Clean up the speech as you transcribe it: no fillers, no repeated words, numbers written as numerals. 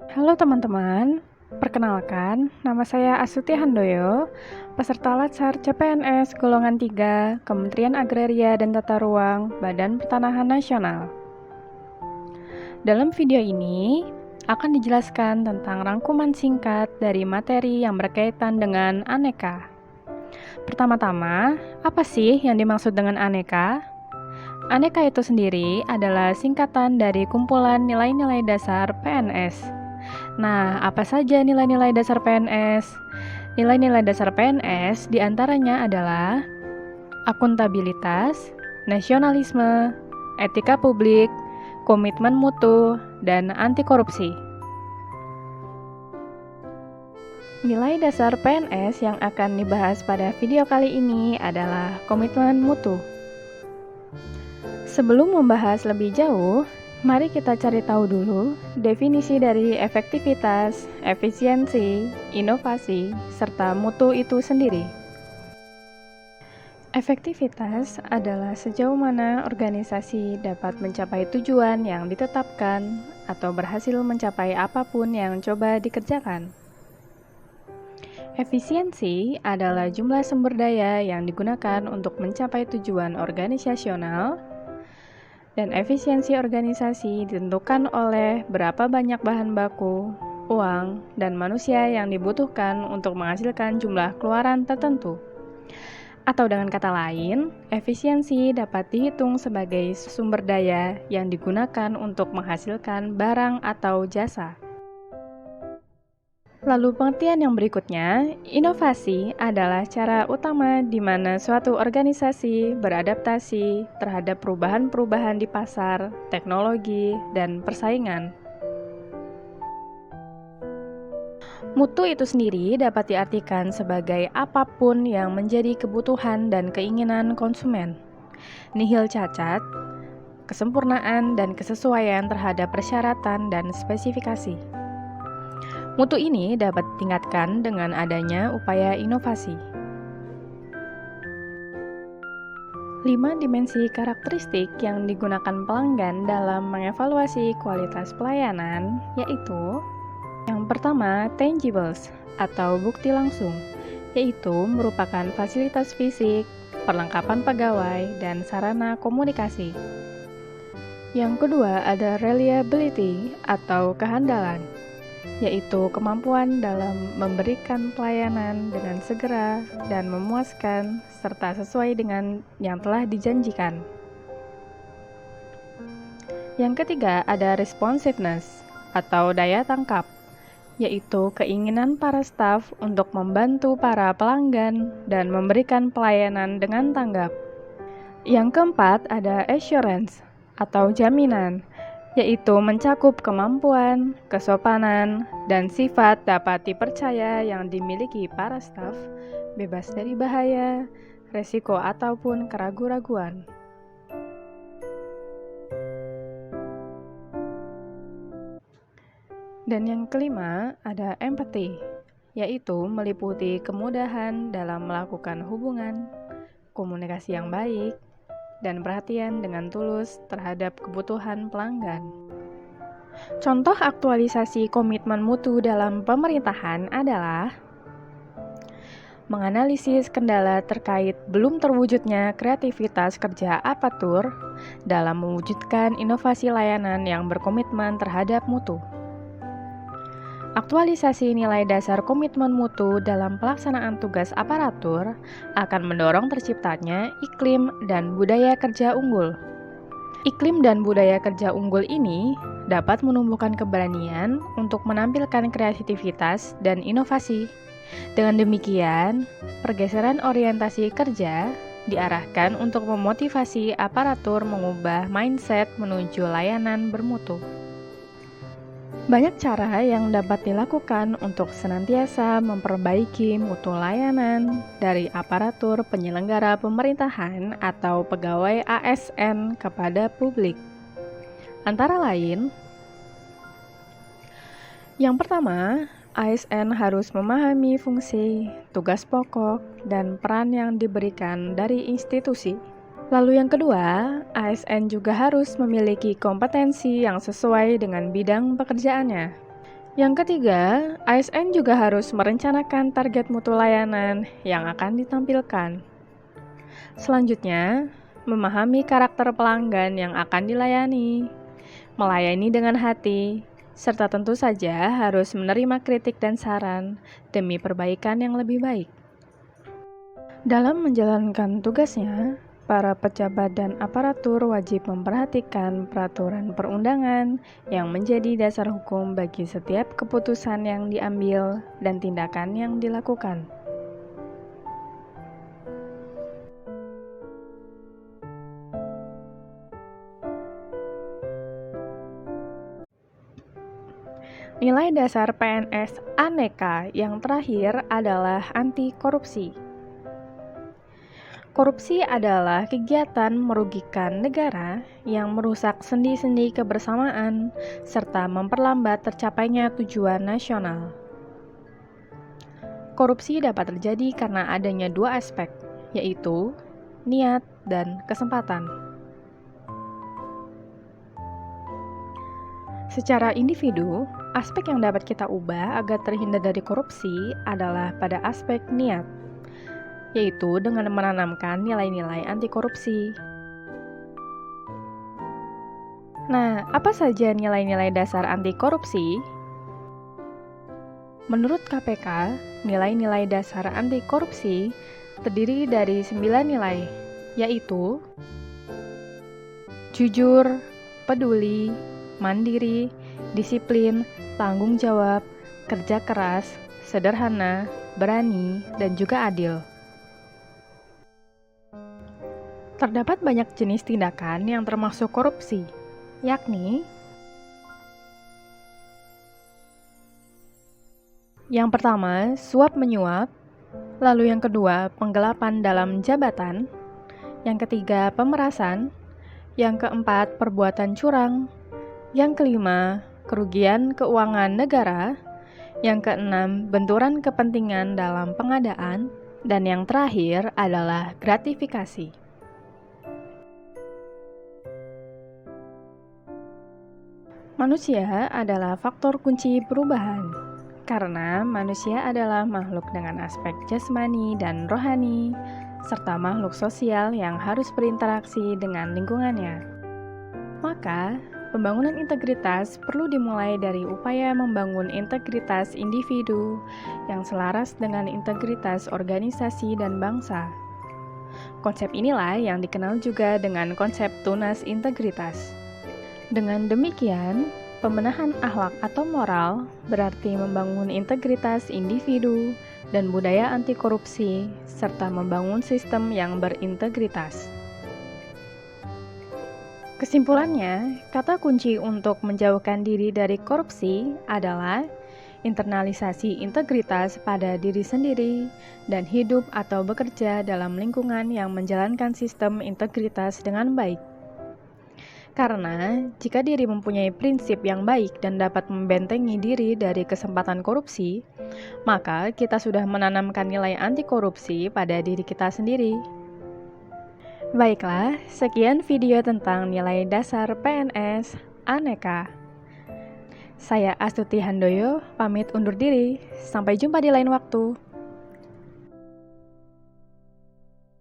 Halo teman-teman, perkenalkan, nama saya Astuti Handoyo, peserta Latsar CPNS Golongan 3, Kementerian Agraria dan Tata Ruang, Badan Pertanahan Nasional. Dalam video ini, akan dijelaskan tentang rangkuman singkat dari materi yang berkaitan dengan aneka. Pertama-tama, apa sih yang dimaksud dengan aneka? Aneka itu sendiri adalah singkatan dari kumpulan nilai-nilai dasar PNS. Nah, apa saja nilai-nilai dasar PNS? Nilai-nilai dasar PNS diantaranya adalah akuntabilitas, nasionalisme, etika publik, komitmen mutu, dan anti korupsi. Nilai dasar PNS yang akan dibahas pada video kali ini adalah komitmen mutu. Sebelum membahas lebih jauh, mari kita cari tahu dulu definisi dari efektivitas, efisiensi, inovasi, serta mutu itu sendiri. Efektivitas adalah sejauh mana organisasi dapat mencapai tujuan yang ditetapkan atau berhasil mencapai apapun yang coba dikerjakan. Efisiensi adalah jumlah sumber daya yang digunakan untuk mencapai tujuan organisasional. Dan efisiensi organisasi ditentukan oleh berapa banyak bahan baku, uang, dan manusia yang dibutuhkan untuk menghasilkan jumlah keluaran tertentu. Atau dengan kata lain, efisiensi dapat dihitung sebagai sumber daya yang digunakan untuk menghasilkan barang atau jasa. Lalu pengertian yang berikutnya, inovasi adalah cara utama di mana suatu organisasi beradaptasi terhadap perubahan-perubahan di pasar, teknologi, dan persaingan. Mutu itu sendiri dapat diartikan sebagai apapun yang menjadi kebutuhan dan keinginan konsumen. Nihil cacat, kesempurnaan dan kesesuaian terhadap persyaratan dan spesifikasi. Mutu ini dapat ditingkatkan dengan adanya upaya inovasi. 5 dimensi karakteristik yang digunakan pelanggan dalam mengevaluasi kualitas pelayanan yaitu yang pertama, tangibles atau bukti langsung, yaitu merupakan fasilitas fisik, perlengkapan pegawai, dan sarana komunikasi. Yang kedua, ada reliability atau kehandalan, yaitu kemampuan dalam memberikan pelayanan dengan segera dan memuaskan serta sesuai dengan yang telah dijanjikan. Yang ketiga, ada responsiveness atau daya tangkap, yaitu keinginan para staf untuk membantu para pelanggan dan memberikan pelayanan dengan tanggap. Yang keempat, ada assurance atau jaminan, yaitu mencakup kemampuan, kesopanan, dan sifat dapat dipercaya yang dimiliki para staf, bebas dari bahaya, resiko ataupun keraguan-raguan. Dan yang kelima, ada empathy, yaitu meliputi kemudahan dalam melakukan hubungan, komunikasi yang baik, dan perhatian dengan tulus terhadap kebutuhan pelanggan. Contoh aktualisasi komitmen mutu dalam pemerintahan adalah menganalisis kendala terkait belum terwujudnya kreativitas kerja Apatur dalam mewujudkan inovasi layanan yang berkomitmen terhadap mutu. Aktualisasi nilai dasar komitmen mutu dalam pelaksanaan tugas aparatur akan mendorong terciptanya iklim dan budaya kerja unggul. Iklim dan budaya kerja unggul ini dapat menumbuhkan keberanian untuk menampilkan kreativitas dan inovasi. Dengan demikian, pergeseran orientasi kerja diarahkan untuk memotivasi aparatur mengubah mindset menuju layanan bermutu. Banyak cara yang dapat dilakukan untuk senantiasa memperbaiki mutu layanan dari aparatur penyelenggara pemerintahan atau pegawai ASN kepada publik. Antara lain, yang pertama, ASN harus memahami fungsi, tugas pokok, dan peran yang diberikan dari institusi. Lalu yang kedua, ASN juga harus memiliki kompetensi yang sesuai dengan bidang pekerjaannya. Yang ketiga, ASN juga harus merencanakan target mutu layanan yang akan ditampilkan. Selanjutnya, memahami karakter pelanggan yang akan dilayani, melayani dengan hati, serta tentu saja harus menerima kritik dan saran demi perbaikan yang lebih baik. Dalam menjalankan tugasnya, para pejabat dan aparatur wajib memperhatikan peraturan perundangan yang menjadi dasar hukum bagi setiap keputusan yang diambil dan tindakan yang dilakukan. Nilai dasar PNS Aneka yang terakhir adalah anti korupsi. Korupsi adalah kegiatan merugikan negara yang merusak sendi-sendi kebersamaan serta memperlambat tercapainya tujuan nasional. Korupsi dapat terjadi karena adanya dua aspek, yaitu niat dan kesempatan. Secara individu, aspek yang dapat kita ubah agar terhindar dari korupsi adalah pada aspek niat, yaitu dengan menanamkan nilai-nilai anti korupsi. Nah, apa saja nilai-nilai dasar anti korupsi? Menurut KPK, nilai-nilai dasar anti korupsi terdiri dari 9 nilai, yaitu jujur, peduli, mandiri, disiplin, tanggung jawab, kerja keras, sederhana, berani, dan juga adil. Terdapat banyak jenis tindakan yang termasuk korupsi, yakni yang pertama, suap menyuap, lalu yang kedua, penggelapan dalam jabatan, yang ketiga, pemerasan, yang keempat, perbuatan curang, yang kelima, kerugian keuangan negara, yang keenam, benturan kepentingan dalam pengadaan, dan yang terakhir adalah gratifikasi. Manusia adalah faktor kunci perubahan, karena manusia adalah makhluk dengan aspek jasmani dan rohani, serta makhluk sosial yang harus berinteraksi dengan lingkungannya. Maka, pembangunan integritas perlu dimulai dari upaya membangun integritas individu yang selaras dengan integritas organisasi dan bangsa. Konsep inilah yang dikenal juga dengan konsep tunas integritas. Dengan demikian, pembenahan akhlak atau moral berarti membangun integritas individu dan budaya anti korupsi, serta membangun sistem yang berintegritas. Kesimpulannya, kata kunci untuk menjauhkan diri dari korupsi adalah internalisasi integritas pada diri sendiri dan hidup atau bekerja dalam lingkungan yang menjalankan sistem integritas dengan baik. Karena jika diri mempunyai prinsip yang baik dan dapat membentengi diri dari kesempatan korupsi, maka kita sudah menanamkan nilai anti korupsi pada diri kita sendiri. Baiklah, sekian video tentang nilai dasar PNS Aneka. Saya Astuti Handoyo, pamit undur diri. Sampai jumpa di lain waktu.